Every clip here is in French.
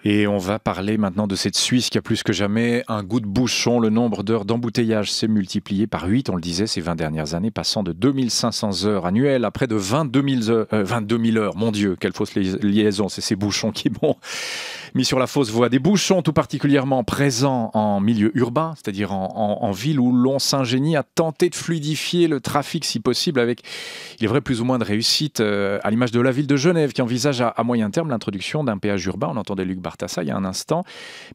Et on va parler maintenant de cette Suisse qui a plus que jamais un goût de bouchon. Le nombre d'heures d'embouteillage s'est multiplié par 8, on le disait, ces 20 dernières années, passant de 2500 heures annuelles à près de 22 000 heures. Mon Dieu, quelle fausse liaison, c'est ces bouchons qui m'ont mis sur la fausse voie. Des bouchons tout particulièrement présents en milieu urbain, c'est-à-dire en ville où l'on s'ingénie à tenter de fluidifier le trafic si possible avec, il est vrai, plus ou moins de réussite, à l'image de la ville de Genève qui envisage à moyen terme l'introduction d'un péage urbain. On entendait Luc Bartassa il y a un instant,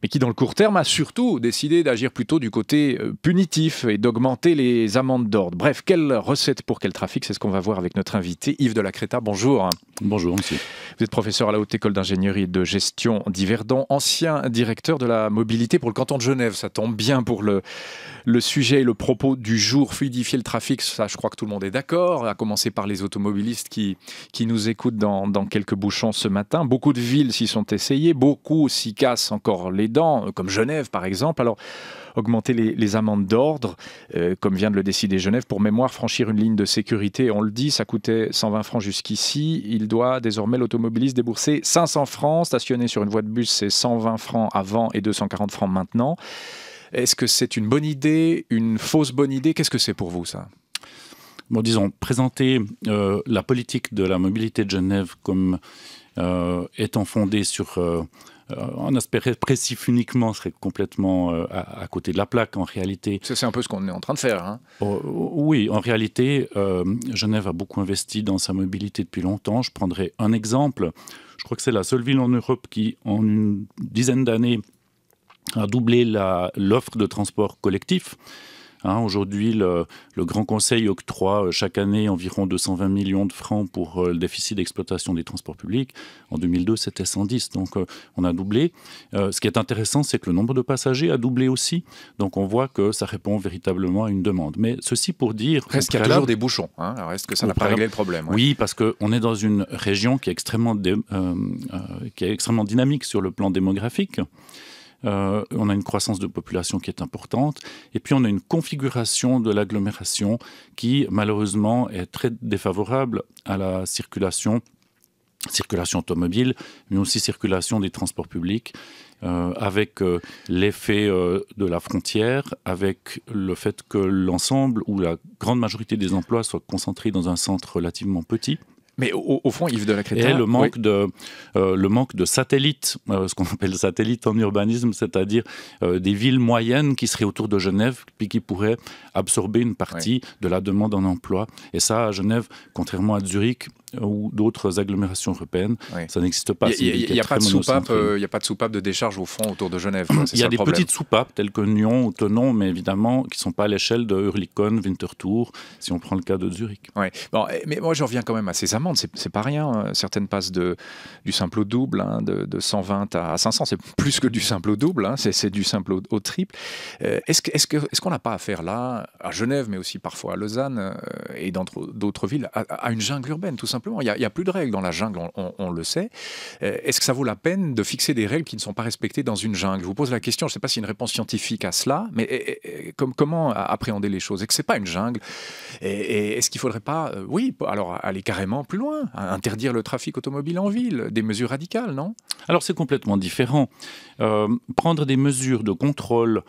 mais qui dans le court terme a surtout décidé d'agir plutôt du côté punitif et d'augmenter les amendes d'ordre. Bref, quelle recette pour quel trafic? C'est ce qu'on va voir avec notre invité Yves de la Creta. Bonjour. Bonjour monsieur. Vous êtes professeur à la Haute École d'ingénierie et de gestion d'Yverdon, ancien directeur de la mobilité pour le canton de Genève. Ça tombe bien pour le sujet et le propos du jour, fluidifier le trafic. Ça, je crois que tout le monde est d'accord, à commencer par les automobilistes qui nous écoutent dans quelques bouchons ce matin. Beaucoup de villes s'y sont essayées, beaucoup s'y cassent encore les dents, comme Genève par exemple. Alors, augmenter les amendes d'ordre, comme vient de le décider Genève. Pour mémoire, franchir une ligne de sécurité, on le dit, ça coûtait 120 francs jusqu'ici. Il doit désormais, l'automobiliste, débourser 500 francs. Stationner sur une voie de bus, c'est 120 francs avant et 240 francs maintenant. Est-ce que c'est une bonne idée, une fausse bonne idée? Qu'est-ce que c'est pour vous, ça? Bon, disons, présenter la politique de la mobilité de Genève comme étant fondée sur un aspect répressif uniquement serait complètement à côté de la plaque, en réalité. C'est un peu ce qu'on est en train de faire. Hein. Oui, en réalité, Genève a beaucoup investi dans sa mobilité depuis longtemps. Je prendrai un exemple. Je crois que c'est la seule ville en Europe qui, en une dizaine d'années, a doublé l'offre de transport collectif. Aujourd'hui, le Grand Conseil octroie chaque année environ 220 millions de francs pour le déficit d'exploitation des transports publics. En 2002, c'était 110, donc on a doublé. Ce qui est intéressant, c'est que le nombre de passagers a doublé aussi. Donc on voit que ça répond véritablement à une demande. Mais ceci pour dire... Reste qu'il y a toujours des bouchons. Reste que ça n'a pas réglé le problème. Ouais. Oui, parce qu'on est dans une région qui est extrêmement dynamique sur le plan démographique. On a une croissance de population qui est importante et puis on a une configuration de l'agglomération qui malheureusement est très défavorable à la circulation automobile, mais aussi circulation des transports publics, avec l'effet de la frontière, avec le fait que l'ensemble ou la grande majorité des emplois soient concentrés dans un centre relativement petit. Mais au fond, Yves de la Creta... Et le manque de satellites, ce qu'on appelle satellites en urbanisme, c'est-à-dire des villes moyennes qui seraient autour de Genève, puis qui pourraient absorber une partie de la demande en emploi. Et ça, à Genève, contrairement à Zurich ou d'autres agglomérations européennes, ça n'existe pas. Il n'y a pas de soupape de décharge au fond autour de Genève. Il y a des petites soupapes telles que Nyon ou Thonon, mais évidemment qui ne sont pas à l'échelle de Hurlikon, Winterthur, si on prend le cas de Zurich. Bon, mais moi, je reviens quand même à ces amendes. C'est pas rien. Certaines passent du simple au double, de 120 à 500. C'est plus que du simple au double. C'est du simple au triple. Est-ce qu'on n'a pas affaire là, à Genève, mais aussi parfois à Lausanne et dans d'autres villes, à une jungle urbaine, tout simplement? Il n'y a plus de règles dans la jungle, on le sait. Est-ce que ça vaut la peine de fixer des règles qui ne sont pas respectées dans une jungle? Je vous pose la question, je ne sais pas s'il y a une réponse scientifique à cela, mais comment appréhender les choses? Et que ce n'est pas une jungle. Et est-ce qu'il ne faudrait pas, alors aller carrément plus loin, interdire le trafic automobile en ville, des mesures radicales, non? Alors c'est complètement différent. Prendre des mesures de contrôle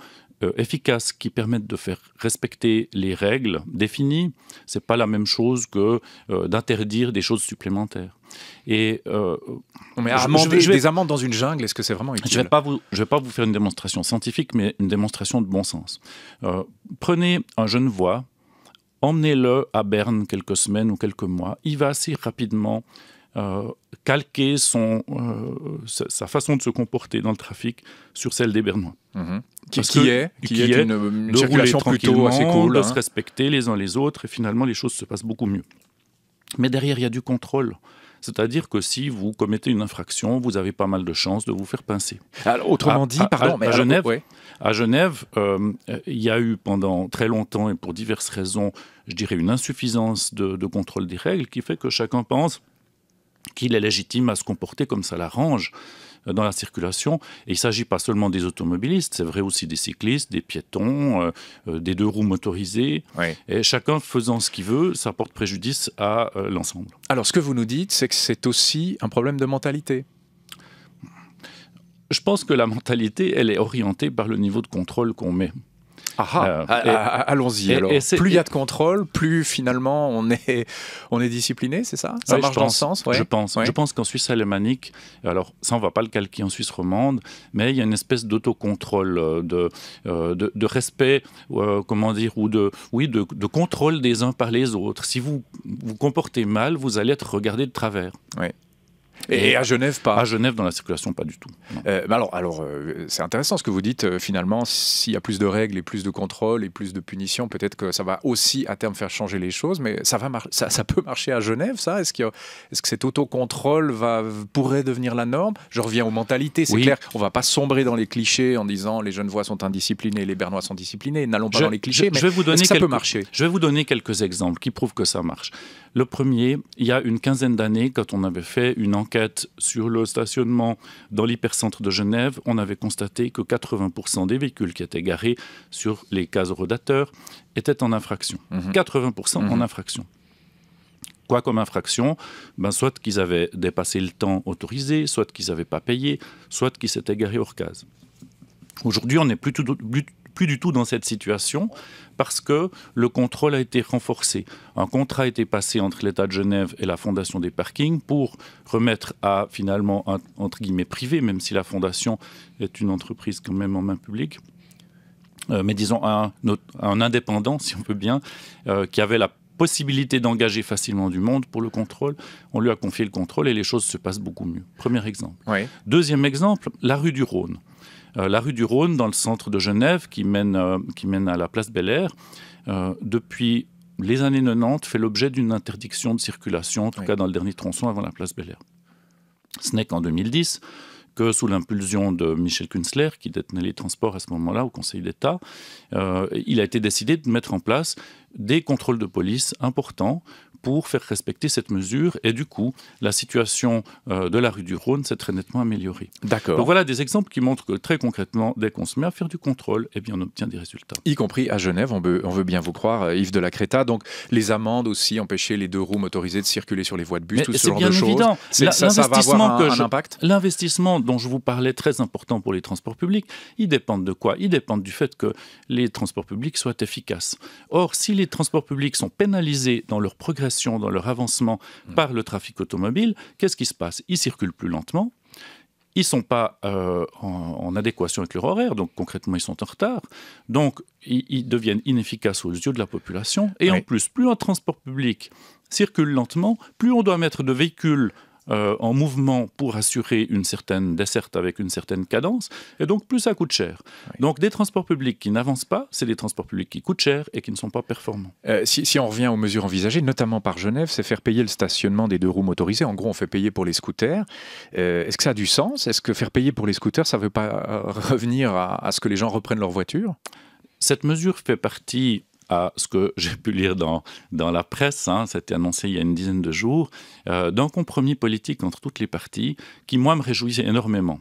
efficaces qui permettent de faire respecter les règles définies, ce n'est pas la même chose que d'interdire des choses supplémentaires. Mais des amendes dans une jungle, est-ce que c'est vraiment utile? Je vais pas vous faire une démonstration scientifique, mais une démonstration de bon sens. Prenez un Genevois, emmenez-le à Berne quelques semaines ou quelques mois, il va assez rapidement calquer sa façon de se comporter dans le trafic sur celle des Bernois. Qui est une circulation plutôt assez cool. De se respecter les uns les autres, et finalement les choses se passent beaucoup mieux. Mais derrière, il y a du contrôle. C'est-à-dire que si vous commettez une infraction, vous avez pas mal de chances de vous faire pincer. Alors, autrement dit, à Genève, il y a eu pendant très longtemps, et pour diverses raisons, je dirais une insuffisance de contrôle des règles qui fait que chacun pense qu'il est légitime à se comporter comme ça l'arrange dans la circulation. Et il ne s'agit pas seulement des automobilistes, c'est vrai aussi des cyclistes, des piétons, des deux roues motorisées. Et chacun faisant ce qu'il veut, ça porte préjudice à l'ensemble. Alors ce que vous nous dites, c'est que c'est aussi un problème de mentalité. Je pense que la mentalité, elle est orientée par le niveau de contrôle qu'on met. Allons-y. Alors, plus il y a de contrôle, plus finalement on est discipliné, c'est ça? Ça marche dans ce sens? Je pense qu'en Suisse alémanique, alors ça on ne va pas le calquer en Suisse romande, mais il y a une espèce d'autocontrôle, de respect, comment dire, ou de contrôle des uns par les autres. Si vous vous comportez mal, vous allez être regardé de travers. Oui. Et à Genève, pas? À Genève, dans la circulation, pas du tout. C'est intéressant ce que vous dites. Finalement, s'il y a plus de règles et plus de contrôles et plus de punitions, peut-être que ça va aussi à terme faire changer les choses. Mais ça peut marcher à Genève, ça? Est-ce que cet autocontrôle pourrait devenir la norme? Je reviens aux mentalités. C'est clair, on ne va pas sombrer dans les clichés en disant les Genevois sont indisciplinés, les Bernois sont disciplinés. N'allons pas dans les clichés, mais est-ce que ça peut marcher? Je vais vous donner quelques exemples qui prouvent que ça marche. Le premier, il y a une quinzaine d'années, quand on avait fait une enquête sur le stationnement dans l'hypercentre de Genève, on avait constaté que 80% des véhicules qui étaient garés sur les cases rodateurs étaient en infraction. 80% en infraction. Quoi comme infraction? Soit qu'ils avaient dépassé le temps autorisé, soit qu'ils n'avaient pas payé, soit qu'ils s'étaient garés hors case. Aujourd'hui, on n'est plus du tout dans cette situation parce que le contrôle a été renforcé. Un contrat a été passé entre l'État de Genève et la Fondation des parkings pour remettre à, finalement, entre guillemets, privé, même si la Fondation est une entreprise quand même en main publique, mais disons un indépendant, si on veut bien, qui avait la possibilité d'engager facilement du monde pour le contrôle. On lui a confié le contrôle et les choses se passent beaucoup mieux. Premier exemple. Oui. Deuxième exemple, la rue du Rhône. La rue du Rhône, dans le centre de Genève, qui mène à la place Bel-Air, depuis les années 90, fait l'objet d'une interdiction de circulation, en tout cas dans le dernier tronçon avant la place Bel-Air. Ce n'est qu'en 2010 que, sous l'impulsion de Michel Künzler, qui détenait les transports à ce moment-là au Conseil d'État, il a été décidé de mettre en place des contrôles de police importants pour faire respecter cette mesure. Et du coup, la situation de la rue du Rhône s'est très nettement améliorée. D'accord. Donc voilà des exemples qui montrent que très concrètement, dès qu'on se met à faire du contrôle, eh bien, on obtient des résultats. Y compris à Genève, on veut bien vous croire, Yves de la Créta. Donc les amendes aussi, empêcher les deux roues motorisées de circuler sur les voies de bus, tout ce genre de choses. C'est bien évident. Ça va avoir un impact? L'investissement dont je vous parlais, très important pour les transports publics, ils dépendent de quoi? Ils dépendent du fait que les transports publics soient efficaces. Or, si les transports publics sont pénalisés dans leur progression, dans leur avancement par le trafic automobile, qu'est-ce qui se passe? Ils circulent plus lentement, ils ne sont pas en adéquation avec leur horaire, donc concrètement ils sont en retard, donc ils deviennent inefficaces aux yeux de la population, et en plus un transport public circule lentement, plus on doit mettre de véhicules en mouvement pour assurer une certaine desserte avec une certaine cadence, et donc plus ça coûte cher. Donc des transports publics qui n'avancent pas, c'est des transports publics qui coûtent cher et qui ne sont pas performants. Si on revient aux mesures envisagées, notamment par Genève, c'est faire payer le stationnement des deux roues motorisées. En gros, on fait payer pour les scooters. Est-ce que ça a du sens? Est-ce que faire payer pour les scooters, ça ne veut pas revenir à ce que les gens reprennent leur voiture? Cette mesure fait partie, à ce que j'ai pu lire dans la presse, ça a été annoncé il y a une dizaine de jours, d'un compromis politique entre toutes les parties qui, moi, me réjouissait énormément.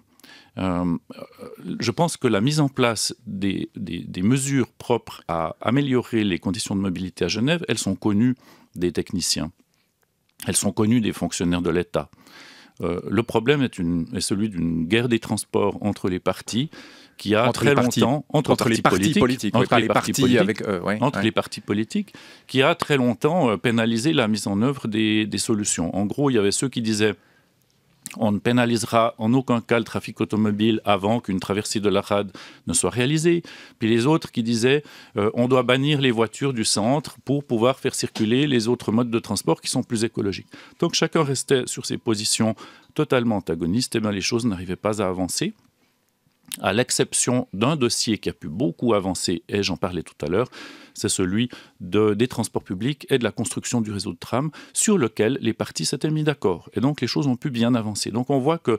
Je pense que la mise en place des mesures propres à améliorer les conditions de mobilité à Genève, elles sont connues des techniciens, elles sont connues des fonctionnaires de l'État. Le problème est celui d'une guerre des transports entre les partis qui a très longtemps entre les partis politiques qui a très longtemps pénalisé la mise en œuvre des solutions. En gros, il y avait ceux qui disaient on ne pénalisera en aucun cas le trafic automobile avant qu'une traversée de la rade ne soit réalisée. Puis les autres qui disaient on doit bannir les voitures du centre pour pouvoir faire circuler les autres modes de transport qui sont plus écologiques. Donc chacun restait sur ses positions totalement antagonistes, et bien les choses n'arrivaient pas à avancer. À l'exception d'un dossier qui a pu beaucoup avancer, et j'en parlais tout à l'heure, c'est celui des transports publics et de la construction du réseau de tram, sur lequel les partis s'étaient mis d'accord. Et donc les choses ont pu bien avancer. Donc on voit que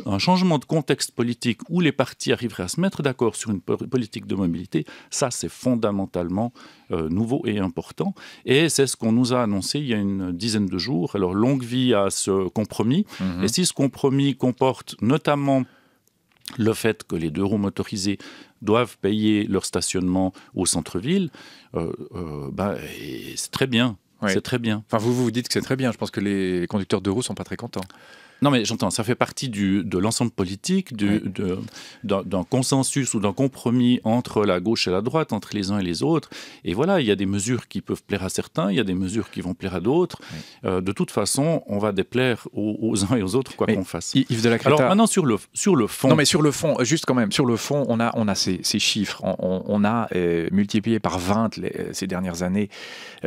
un changement de contexte politique où les partis arriveraient à se mettre d'accord sur une politique de mobilité, ça c'est fondamentalement nouveau et important. Et c'est ce qu'on nous a annoncé il y a une dizaine de jours. Alors longue vie à ce compromis. Et si ce compromis comporte notamment le fait que les deux roues motorisées doivent payer leur stationnement au centre-ville, c'est très bien. Oui. C'est très bien. Enfin, vous dites que c'est très bien. Je pense que les conducteurs de roues ne sont pas très contents. Non, mais j'entends, ça fait partie de l'ensemble politique, d'un consensus ou d'un compromis entre la gauche et la droite, entre les uns et les autres. Et voilà, il y a des mesures qui peuvent plaire à certains, il y a des mesures qui vont plaire à d'autres. De toute façon, on va déplaire aux uns et aux autres, quoi qu'on fasse. Yves de la Creta... Alors maintenant, sur le fond... Non, mais sur le fond, juste quand même, sur le fond, on a ces chiffres. On a multiplié par 20 ces dernières années,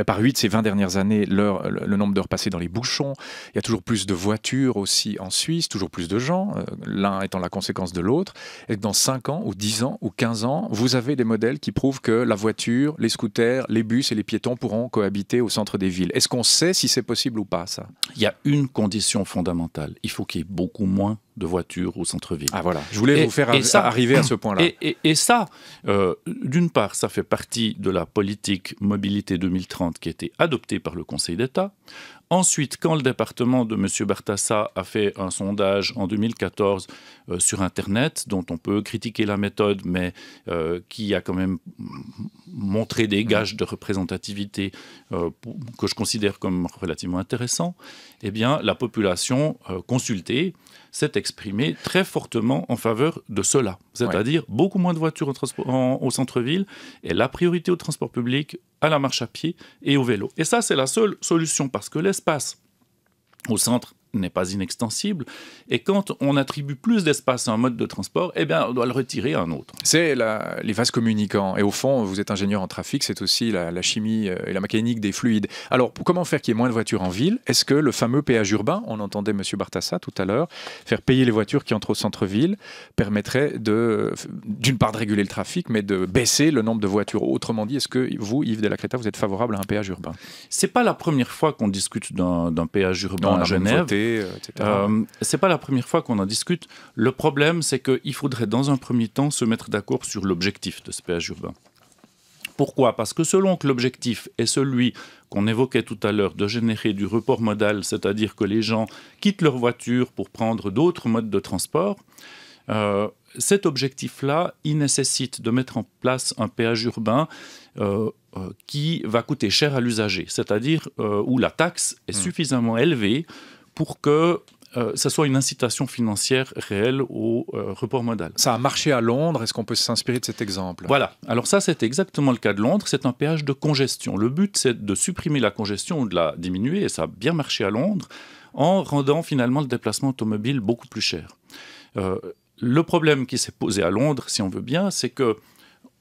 par 8 ces 20 dernières années, le nombre d'heures passées dans les bouchons. Il y a toujours plus de voitures aussi en Suisse, toujours plus de gens, l'un étant la conséquence de l'autre. Et dans 5 ans, ou 10 ans, ou 15 ans, vous avez des modèles qui prouvent que la voiture, les scooters, les bus et les piétons pourront cohabiter au centre des villes. Est-ce qu'on sait si c'est possible ou pas, ça? Il y a une condition fondamentale. Il faut qu'il y ait beaucoup moins de voitures au centre-ville. Ah voilà, je voulais vous faire arriver à ce point-là. Et ça, d'une part, ça fait partie de la politique mobilité 2030 qui a été adoptée par le Conseil d'État. Ensuite, quand le département de M. Bartassa a fait un sondage en 2014 sur Internet, dont on peut critiquer la méthode, mais qui a quand même montré des gages de représentativité que je considère comme relativement intéressants, eh bien, la population consultée s'est exprimée très fortement en faveur de cela. C'est-à-dire beaucoup moins de voitures au centre-ville et la priorité au transport public, à la marche à pied et au vélo. Et ça, c'est la seule solution parce que l'espace au centre n'est pas inextensible. Et quand on attribue plus d'espace à un mode de transport, eh bien, on doit le retirer à un autre. C'est les vases communicants. Et au fond, vous êtes ingénieur en trafic, c'est aussi la chimie et la mécanique des fluides. Alors, comment faire qu'il y ait moins de voitures en ville? Est-ce que le fameux péage urbain, on entendait M. Bartassa tout à l'heure, faire payer les voitures qui entrent au centre-ville, permettrait d'une part de réguler le trafic, mais de baisser le nombre de voitures? Autrement dit, est-ce que vous, Yves de la Creta, vous êtes favorable à un péage urbain? C'est pas la première fois qu'on discute d'un péage urbain à Genève. C'est pas la première fois qu'on en discute. Le problème, c'est qu'il faudrait dans un premier temps se mettre d'accord sur l'objectif de ce péage urbain. Pourquoi? Parce que selon que l'objectif est celui qu'on évoquait tout à l'heure de générer du report modal, c'est-à-dire que les gens quittent leur voiture pour prendre d'autres modes de transport, cet objectif-là, il nécessite de mettre en place un péage urbain qui va coûter cher à l'usager, c'est-à-dire où la taxe est suffisamment élevée pour que ça soit une incitation financière réelle au report modal. Ça a marché à Londres, est-ce qu'on peut s'inspirer de cet exemple? Voilà, alors ça c'est exactement le cas de Londres, c'est un péage de congestion. Le but c'est de supprimer la congestion ou de la diminuer, et ça a bien marché à Londres, en rendant finalement le déplacement automobile beaucoup plus cher. Le problème qui s'est posé à Londres, si on veut bien, c'est que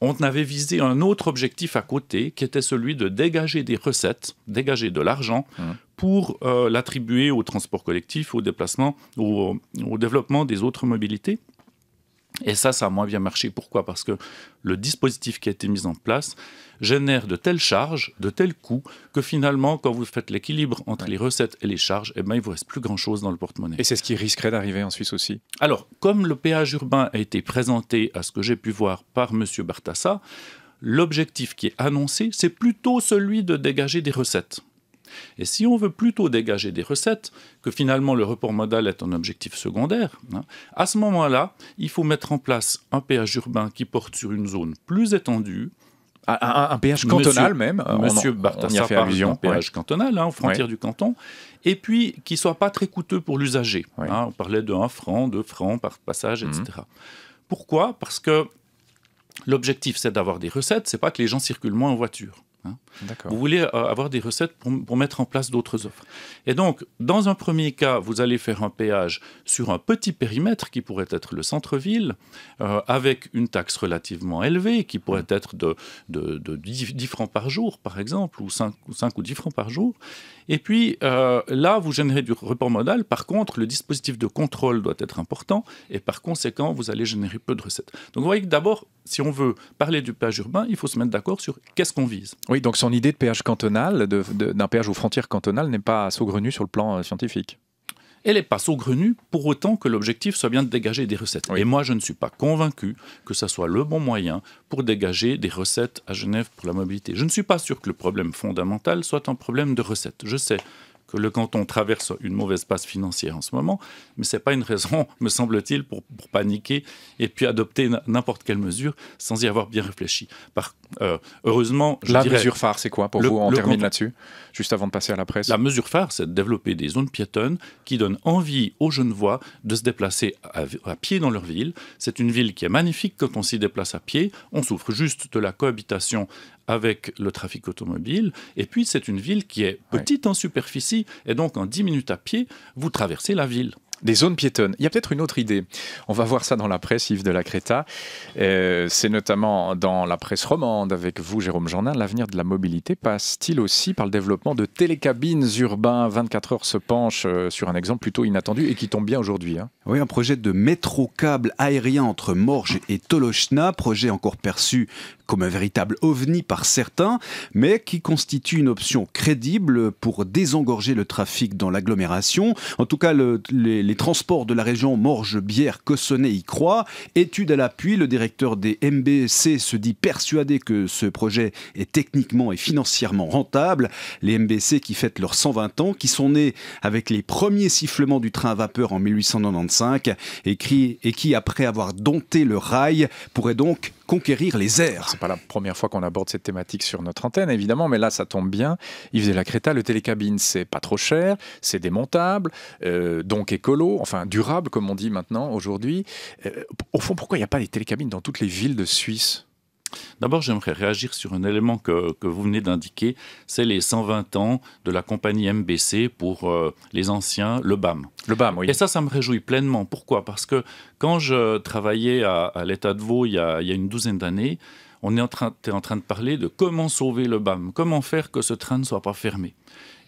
on avait visé un autre objectif à côté, qui était celui de dégager des recettes, dégager de l'argent pour l'attribuer au transport collectif, au déplacement, au développement des autres mobilités. Et ça a moins bien marché. Pourquoi? Parce que le dispositif qui a été mis en place génère de telles charges, de tels coûts, que finalement, quand vous faites l'équilibre entre les recettes et les charges, eh ben, il ne vous reste plus grand-chose dans le porte-monnaie. Et c'est ce qui risquerait d'arriver en Suisse aussi? Alors, comme le péage urbain a été présenté, à ce que j'ai pu voir, par M. Bartassa, l'objectif qui est annoncé, c'est plutôt celui de dégager des recettes. Et si on veut plutôt dégager des recettes, que finalement le report modal est un objectif secondaire, à ce moment-là, il faut mettre en place un péage urbain qui porte sur une zone plus étendue. Un péage cantonal même. Monsieur Bartassa parle d'un péage cantonal, aux frontières du canton, et puis qui ne soit pas très coûteux pour l'usager. On parlait de 1 franc, 2 francs par passage, etc. Pourquoi? Parce que l'objectif, c'est d'avoir des recettes, c'est pas que les gens circulent moins en voiture. Vous voulez avoir des recettes pour mettre en place d'autres offres. Et donc, dans un premier cas, vous allez faire un péage sur un petit périmètre qui pourrait être le centre-ville, avec une taxe relativement élevée, qui pourrait être de 10 francs par jour, par exemple, ou 5 ou 10 francs par jour. Et puis, là, vous générez du report modal. Par contre, le dispositif de contrôle doit être important, et par conséquent, vous allez générer peu de recettes. Donc, vous voyez que d'abord, si on veut parler du péage urbain, il faut se mettre d'accord sur qu'est-ce qu'on vise. Oui, donc son idée de péage cantonal, d'un péage aux frontières cantonales, n'est pas saugrenue sur le plan scientifique. Elle n'est pas saugrenue pour autant que l'objectif soit bien de dégager des recettes. Et moi, je ne suis pas convaincu que ça soit le bon moyen pour dégager des recettes à Genève pour la mobilité. Je ne suis pas sûr que le problème fondamental soit un problème de recettes. Je sais que le canton traverse une mauvaise passe financière en ce moment, mais ce n'est pas une raison, me semble-t-il, pour paniquer et puis adopter n'importe quelle mesure sans y avoir bien réfléchi. Heureusement, mesure phare, c'est quoi pour vous? On termine là-dessus, juste avant de passer à la presse. La mesure phare, c'est de développer des zones piétonnes qui donnent envie aux Genevois de se déplacer à pied dans leur ville. C'est une ville qui est magnifique quand on s'y déplace à pied. On souffre juste de la cohabitation avec le trafic automobile. Et puis, c'est une ville qui est petite en superficie. Et donc, en 10 minutes à pied, vous traversez la ville. Des zones piétonnes. Il y a peut-être une autre idée. On va voir ça dans la presse, Yves de la Créta. C'est notamment dans la presse romande avec vous, Jérôme Gendin. L'avenir de la mobilité passe-t-il aussi par le développement de télécabines urbains? 24 heures se penche sur un exemple plutôt inattendu et qui tombe bien aujourd'hui. Oui, un projet de métro-câble aérien entre Morges et Tolochna, projet encore perçu comme un véritable ovni par certains, mais qui constitue une option crédible pour désengorger le trafic dans l'agglomération. En tout cas, les transports de la région Morges-Bière-Cossonay y croient. Étude à l'appui, le directeur des MBC se dit persuadé que ce projet est techniquement et financièrement rentable. Les MBC qui fêtent leurs 120 ans, qui sont nés avec les premiers sifflements du train à vapeur en 1895 et qui, après avoir dompté le rail, pourraient donc conquérir les airs. C'est pas la première fois qu'on aborde cette thématique sur notre antenne, évidemment, mais là, ça tombe bien. Yves de la Créta, le télécabine, c'est pas trop cher, c'est démontable, donc écolo, enfin durable, comme on dit maintenant, aujourd'hui. Au fond, pourquoi il n'y a pas des télécabines dans toutes les villes de Suisse ? D'abord, j'aimerais réagir sur un élément que vous venez d'indiquer, c'est les 120 ans de la compagnie MBC pour les anciens, le BAM. Le BAM, oui. Et ça me réjouit pleinement. Pourquoi ? Parce que quand je travaillais à l'État de Vaud il y a une douzaine d'années, on était en train de parler de comment sauver le BAM, comment faire que ce train ne soit pas fermé.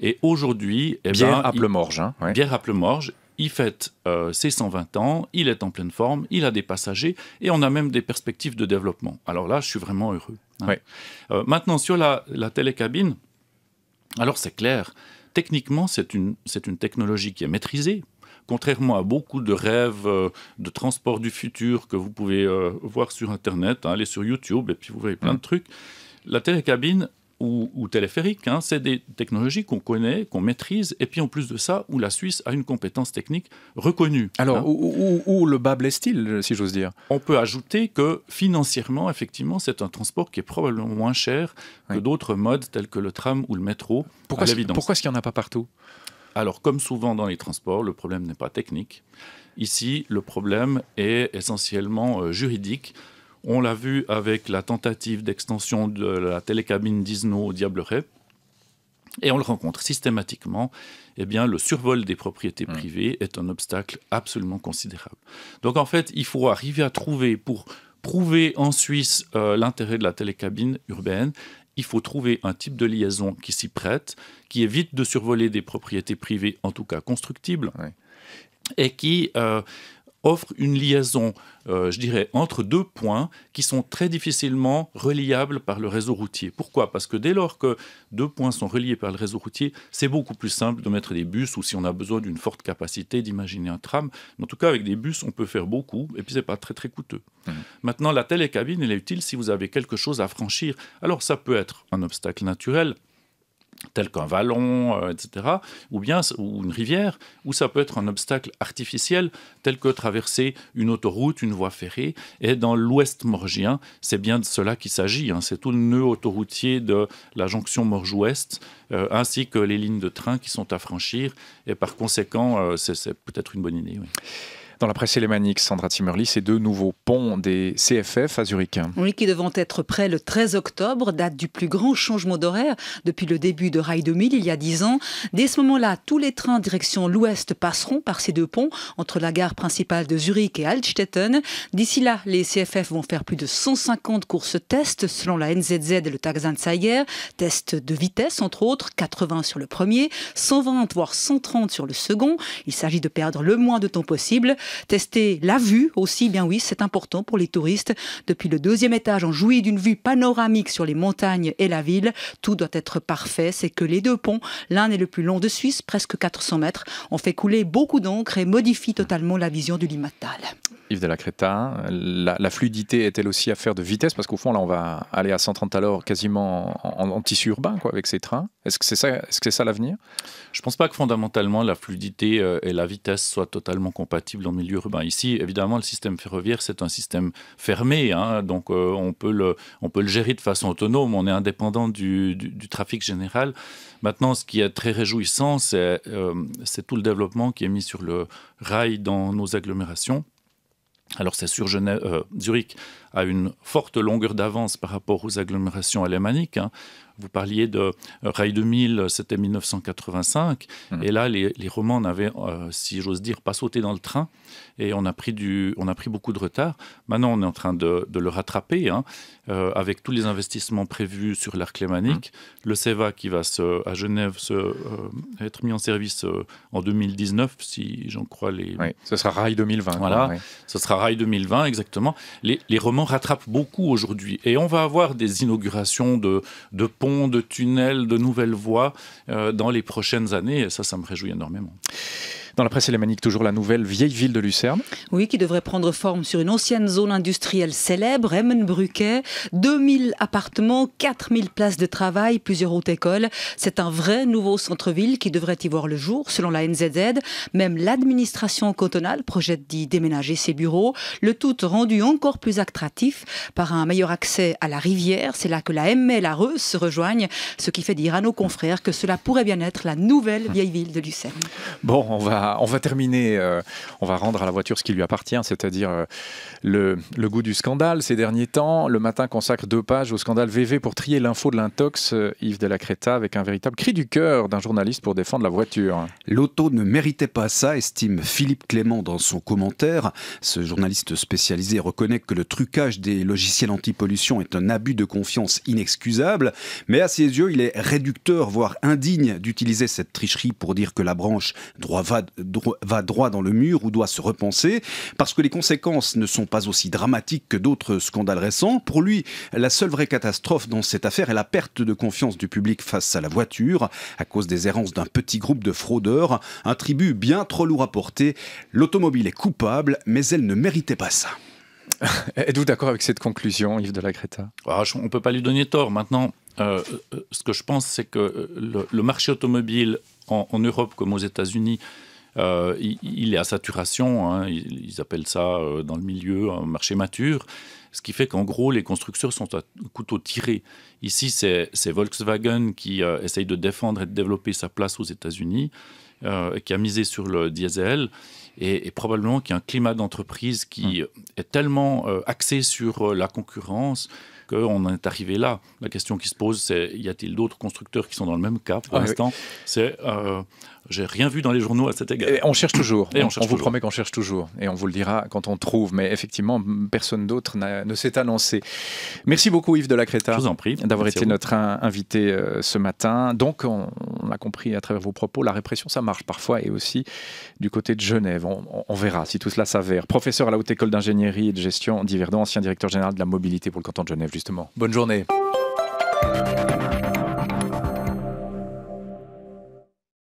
Et aujourd'hui... Bière-Apple-Morges. Bière-Apple-Morges. Il fête ses 120 ans, il est en pleine forme, il a des passagers et on a même des perspectives de développement. Alors là, je suis vraiment heureux. Oui. Maintenant, sur la télécabine, alors c'est clair, techniquement, c'est une technologie qui est maîtrisée. Contrairement à beaucoup de rêves de transport du futur que vous pouvez voir sur Internet, allez sur YouTube et puis vous voyez plein de trucs, la télécabine ou téléphérique, c'est des technologies qu'on connaît, qu'on maîtrise, et puis en plus de ça, où la Suisse a une compétence technique reconnue. Alors, où le bas blesse-t-il, si j'ose dire ? On peut ajouter que financièrement, effectivement, c'est un transport qui est probablement moins cher que d'autres modes tels que le tram ou le métro. Pourquoi est-ce qu'il n'y en a pas partout ? Alors, comme souvent dans les transports, le problème n'est pas technique. Ici, le problème est essentiellement juridique. On l'a vu avec la tentative d'extension de la télécabine d'Isno au Diableret. Et on le rencontre systématiquement. Eh bien, le survol des propriétés privées est un obstacle absolument considérable. Donc, en fait, il faut arriver à trouver, pour prouver en Suisse l'intérêt de la télécabine urbaine, il faut trouver un type de liaison qui s'y prête, qui évite de survoler des propriétés privées, en tout cas constructibles, et qui offre une liaison, je dirais, entre deux points qui sont très difficilement reliables par le réseau routier. Pourquoi ? Parce que dès lors que deux points sont reliés par le réseau routier, c'est beaucoup plus simple de mettre des bus, ou si on a besoin d'une forte capacité, d'imaginer un tram. Mais en tout cas, avec des bus, on peut faire beaucoup, et puis c'est pas très très coûteux. Maintenant, la télécabine, elle est utile si vous avez quelque chose à franchir. Alors ça peut être un obstacle naturel, tel qu'un vallon, etc., ou une rivière, ou ça peut être un obstacle artificiel, tel que traverser une autoroute, une voie ferrée. Et dans l'ouest morgien, c'est bien de cela qu'il s'agit. C'est tout le nœud autoroutier de la jonction Morges-Ouest, ainsi que les lignes de train qui sont à franchir. Et par conséquent, c'est peut-être une bonne idée. Oui. Dans la presse élémanique, Sandra Zimmerli, ces deux nouveaux ponts des CFF à Zurich. Oui, qui devront être prêts le 13 octobre, date du plus grand changement d'horaire depuis le début de Rail 2000, il y a 10 ans. Dès ce moment-là, tous les trains direction l'ouest passeront par ces deux ponts, entre la gare principale de Zurich et Altstetten. D'ici là, les CFF vont faire plus de 150 courses tests, selon la NZZ et le Tagesanzeiger. Tests de vitesse, entre autres, 80 sur le premier, 120 voire 130 sur le second. Il s'agit de perdre le moins de temps possible. Tester la vue aussi, bien oui, c'est important pour les touristes. Depuis le 2e étage, on jouit d'une vue panoramique sur les montagnes et la ville. Tout doit être parfait. C'est que les 2 ponts, l'un est le plus long de Suisse, presque 400 mètres, ont fait couler beaucoup d'encre et modifient totalement la vision du Limmattal. Yves de la Creta, la fluidité est-elle aussi affaire de vitesse? Parce qu'au fond, là, on va aller à 130 à l'heure quasiment en tissu urbain, quoi, avec ces trains. Est-ce que c'est ça l'avenir? Je ne pense pas que fondamentalement la fluidité et la vitesse soient totalement compatibles en milieu urbain. Ici, évidemment, le système ferroviaire, c'est un système fermé, hein, donc on peut le gérer de façon autonome, on est indépendant du trafic général. Maintenant, ce qui est très réjouissant, c'est tout le développement qui est mis sur le rail dans nos agglomérations. Alors c'est sûr, Zurich a une forte longueur d'avance par rapport aux agglomérations alémaniques. Hein. Vous parliez de Rail 2000, c'était 1985. Et là, les Romans n'avaient, si j'ose dire, pas sauté dans le train. Et on a pris beaucoup de retard. Maintenant, on est en train de le rattraper, hein, avec tous les investissements prévus sur l'arc lémanique. Le CEVA qui va à Genève être mis en service en 2019, si j'en crois les... Oui, ce sera Rail 2020. Voilà, oui. Ce sera Rail 2020, exactement. Les Romans rattrapent beaucoup aujourd'hui. Et on va avoir des inaugurations de ponts, de tunnels, de nouvelles voies dans les prochaines années. Et ça me réjouit énormément. Dans la presse alémanique, toujours la nouvelle vieille ville de Lucerne. Oui, qui devrait prendre forme sur une ancienne zone industrielle célèbre, Emmenbrücke. 2000 appartements, 4000 places de travail, plusieurs hautes écoles. C'est un vrai nouveau centre-ville qui devrait y voir le jour, selon la NZZ. Même l'administration cantonale projette d'y déménager ses bureaux. Le tout rendu encore plus attractif par un meilleur accès à la rivière. C'est là que la Emme et la Reuss se rejoignent, ce qui fait dire à nos confrères que cela pourrait bien être la nouvelle vieille ville de Lucerne. Bon, on va terminer, on va rendre à la voiture ce qui lui appartient, c'est-à-dire le goût du scandale ces derniers temps. Le Matin consacre 2 pages au scandale VV pour trier l'info de l'intox, Yves de la Creta, avec un véritable cri du cœur d'un journaliste pour défendre la voiture. L'auto ne méritait pas ça, estime Philippe Clément dans son commentaire. Ce journaliste spécialisé reconnaît que le trucage des logiciels anti-pollution est un abus de confiance inexcusable, mais à ses yeux, il est réducteur, voire indigne d'utiliser cette tricherie pour dire que la branche va droit dans le mur ou doit se repenser, parce que les conséquences ne sont pas aussi dramatiques que d'autres scandales récents. Pour lui, la seule vraie catastrophe dans cette affaire est la perte de confiance du public face à la voiture, à cause des errances d'un petit groupe de fraudeurs, un tribut bien trop lourd à porter. L'automobile est coupable, mais elle ne méritait pas ça. Êtes-vous d'accord avec cette conclusion, Yves de la Creta? On ne peut pas lui donner tort. Maintenant, ce que je pense, c'est que le marché automobile en Europe comme aux États-Unis, il est à saturation, hein, ils appellent ça dans le milieu un marché mature, ce qui fait qu'en gros les constructeurs sont à couteau tiré. Ici c'est Volkswagen qui essaye de défendre et de développer sa place aux États-Unis, qui a misé sur le diesel, et probablement qu'il y a un climat d'entreprise qui est tellement axé sur la concurrence qu'on en est arrivé là. La question qui se pose, c'est y a-t-il d'autres constructeurs qui sont dans le même cas pour l'instant? C'est j'ai rien vu dans les journaux à cet égard. Et on cherche toujours. Et on vous promet qu'on cherche toujours. Et on vous le dira quand on trouve. Mais effectivement, personne d'autre ne s'est annoncé. Merci beaucoup Yves de la Creta. Je vous en prie. D'avoir été notre invité ce matin. Donc, on a compris à travers vos propos, la répression, ça marche parfois. Et aussi du côté de Genève. On verra si tout cela s'avère. Professeur à la Haute École d'ingénierie et de gestion d'Yverdon, ancien directeur général de la mobilité pour le canton de Genève, justement. Bonne journée.